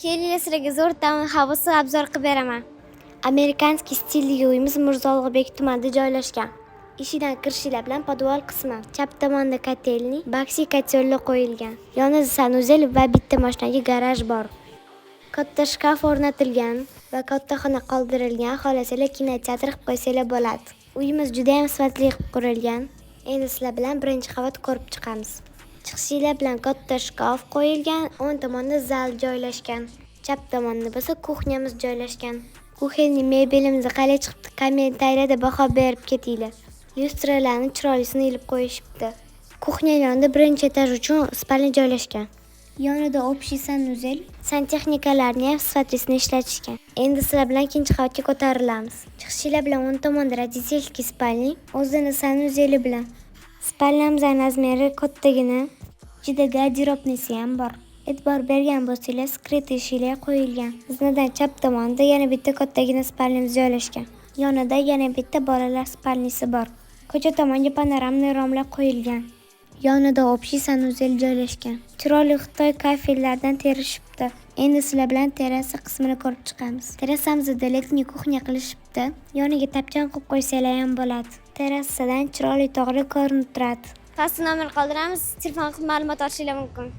Keling, sizlarga zo'rdan havosi obzor qilib beraman. Amerikanskiy stilli uyimiz Mirzo Ulug'bek tumanida joylashgan. Eshigidan kirishingiz bilan podval qismi. Chap tomonda kotelning, baksiy kotelli qo'yilgan. Yonida sanuzel va bitta mashinali garaj bor. Katta shkaf o'rnatilgan va katta xona qoldirilgan. Xohlasangiz kinoteatr qilib qo'ysangiz bo'ladi. Uyimiz juda ham sifatli qilib qurilgan. Endi sizlar bilan birinchi qavat ko'rib chiqamiz. Chiqishinglar bilan katta shkaf qo'yilgan, o'ng tomonda zal joylashgan. Chap tomonda bo'lsa kuxnyamiz joylashgan. Kuxenning mebelimizni qalay chiqibdi, kommentariyada baho berib ketinglar. Lyustralarni chiroylisini ilib qo'yishibdi. Kuxnya yonida birinchi etaj uchun spalni joylashgan. Yonida общий sanuzel, santexnikalarni ham sifatlisini ishlatishgan. Endi sizlar bilan ikkinchi qavatga ko'tarilamiz. Chiqishinglar bilan o'ng tomonda родительский spalni, o'zini sanuzeli bilan. Spalnyamizning razmeri kattagina, ichida garderobnisi ham bor. E'tibor bergan bo'lsangiz, skrit eshiklar qo'yilgan. Zinadan chap tomonda yana bitta kattagina spalnyamiz joylashgan. Yonida yana bitta bolalar spalnisi bor. Ko'cha tomonga panoramli romlar qo'yilgan. Yonida общий sanuzel joylashgan. Chiroyli Xitoy kafellardan terishibdi. Endi sizlar bilan terrasa qismini ko'rib chiqamiz. Terrasamizda letniy kuxnya qilishibdi. Yoniga tapchan qilib qo'ysalar ham bo'ladi. Terrasadan chiroyli tog'li ko'rinib turadi. Pastda nomer qoldiramiz. Telefon qilib ma'lumot olishingiz mumkin.